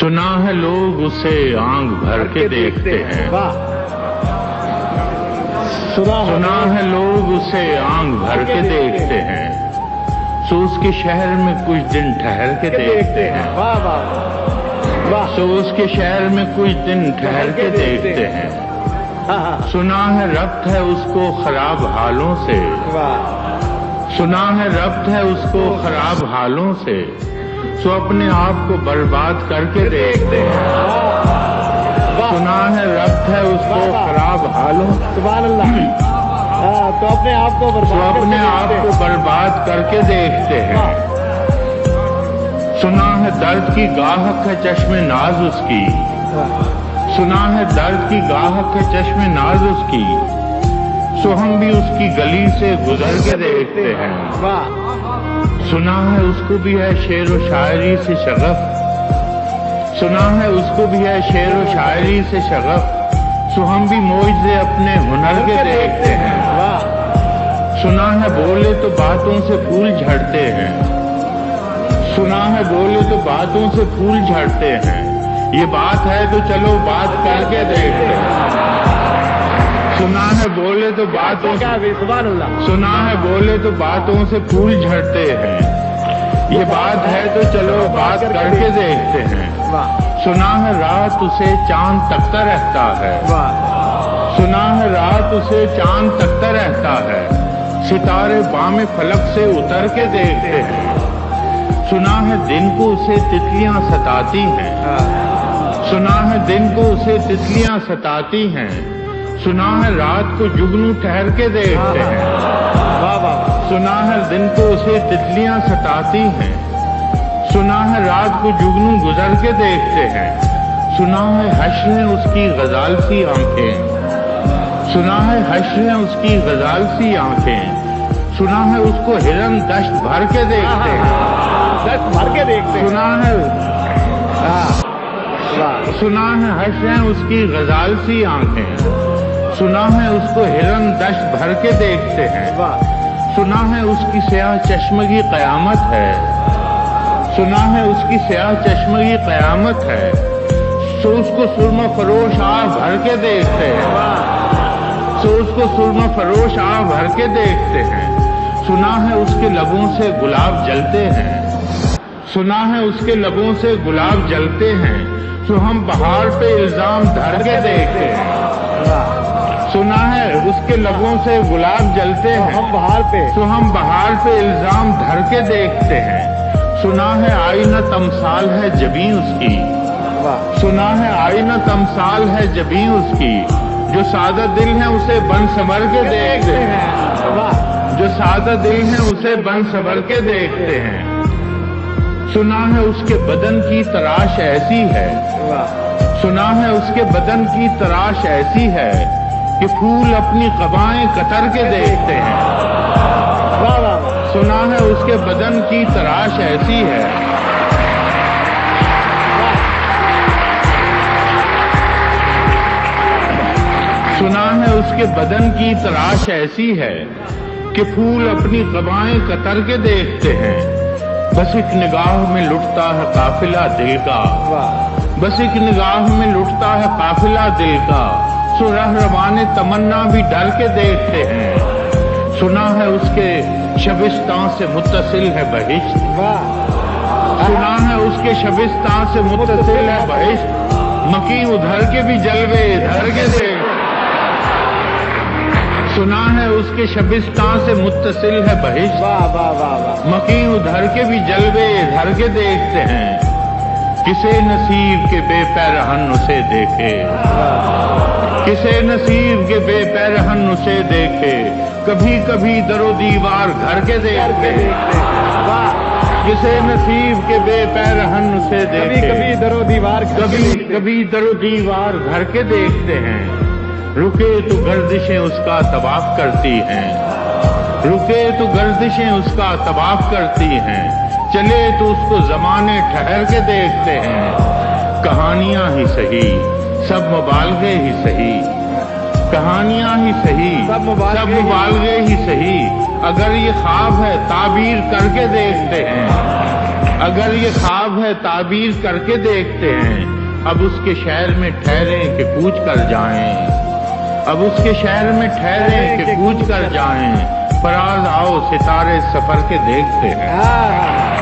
सुना है लोग उसे आंख भर के देखते हैं, सुना है लोग उसे आंख भर के देखते हैं, सो उसके शहर में कुछ दिन ठहर के देखते हैं, सो उसके शहर में कुछ दिन ठहर के देखते हैं। सुना है रब्त है उसको खराब हालों से, सुना है रब्त है उसको खराब हालों से, सो अपने आप को बर्बाद करके देखते हैं। सुना है रब्त है उसको खराब हालों, सुभान अल्लाह। तो अपने आप को सो अपने आप को बर्बाद करके देखते हैं। सुना है दर्द की गाहक है चश्मे नाज उसकी, सुना है दर्द की गाहक है चश्मे नाज उसकी, सो हम भी उसकी गली से गुजर के देखते हैं। सुना है उसको भी है शेर व शायरी से शगफ, सुना है उसको भी है शेर व शायरी से शगफ, सो हम भी मौजे अपने हुनर के देखते हैं। सुना है बोले तो बातों से फूल झड़ते हैं, सुना है बोले तो बातों से फूल झड़ते हैं, ये बात है तो चलो बात करके देखते हैं। सुना है बोले तो बातों से, सुना है बोले तो बातों से फूल झड़ते हैं, ये बात है तो चलो बात करके देखते हैं। सुना है रात उसे चांद तकता रहता है, सुना है रात उसे चांद तकता रहता है, सितारे बामे फलक से उतर के देखते हैं। सुना है दिन को उसे तितलियां सताती हैं, सुना है दिन को उसे तितलियां सताती हैं, सुना है रात को जुगनू ठहर के देखते हैं। सुना है दिन को उसे तितलियां सताती हैं, सुना है रात को जुगनू गुजर के देखते हैं। सुना है हश्र है उसकी गजाल सी आंखें, सुना है हश्र है उसकी गजाल सी आंखें, सुना है उसको हिरन दश्त भर के देखते हैं, दस्त भर के देखते हैं। सुना है सुना है हश्र है उसकी गजाल सी आंखें, सुना है उसको हिरन दश्त भर के देखते हैं। सुना है उसकी स्याह चश्मगी कयामत है, सुना है उसकी स्याह चश्मगी कयामत है, सो उसको सुरमा फरोश आ भर के देखते हैं, सो उसको सुरमा फरोश आ भर के देखते हैं। सुना है उसके लबों से गुलाब जलते हैं, सुना है उसके लबों से गुलाब जलते हैं, सो हम बहार पे इल्जाम धर के देखते हैं। सुना है उसके लबों से गुलाब जलते हैं, हम बहार पे, तो हम बहार पे इल्जाम धर के देखते हैं। सुना है आईना तमसाल है जबीं उसकी, सुना है आईना तमसाल है जबीं उसकी, जो सादा दिल है उसे बन संवर के देखते हैं, जो सादा दिल है उसे बन संवर के देखते हैं। सुना है उसके बदन की तराश ऐसी है, सुना है उसके बदन की तराश ऐसी है, कि फूल अपनी कबाएं कतर के देखते हैं। सुना है उसके बदन की तराश ऐसी है, सुना है उसके बदन की तराश ऐसी है, कि फूल अपनी कबाएं कतर के देखते हैं। बस एक निगाह में लुटता है काफिला दिल का, बस एक निगाह में लुटता है काफिला दिल का, सो रहरवाने तमन्ना भी डर के देखते हैं। सुना है उसके शबिस्तान से मुत्तसिल है बहिश्त, सुना है उसके शबिस्तान से मुत्तसिल है बहिश्त, मकी उधर के भी जलवे इधर के देख। सुना है उसके शबिस्तान से मुत्तसिल है बहिश्त, मकी उधर के भी जलवे इधर के देखते हैं। किसे नसीब के बेपैरहन उसे देखे, किसे नसीब के बेपैरहन उसे देखे, कभी कभी दरो दीवार घर के देखते हैं। किसे नसीब के बेपैरहन उसे देखे, कभी दरो दीवार, कभी दरो दीवार घर के देखते हैं। रुके तो गर्दिशें उसका तवाफ करती हैं, रुके तो गर्दिशें उसका तवाफ करती हैं, चले तो उसको जमाने ठहर के देखते हैं। कहानियां ही सही सब मुबालगे ही सही, कहानियां ही सही सब मुबालगे ही सही, अगर ये ख्वाब है ताबीर करके देखते हैं। اگر یہ خواب ہے تعبیر کر کے دیکھتے ہیں، اب اس کے شہر میں ٹھہریں کہ کوچ کر جائیں، اب اس کے شہر میں ٹھہریں کہ کوچ کر جائیں، فراز آؤ ستارے سفر کے دیکھتے ہیں۔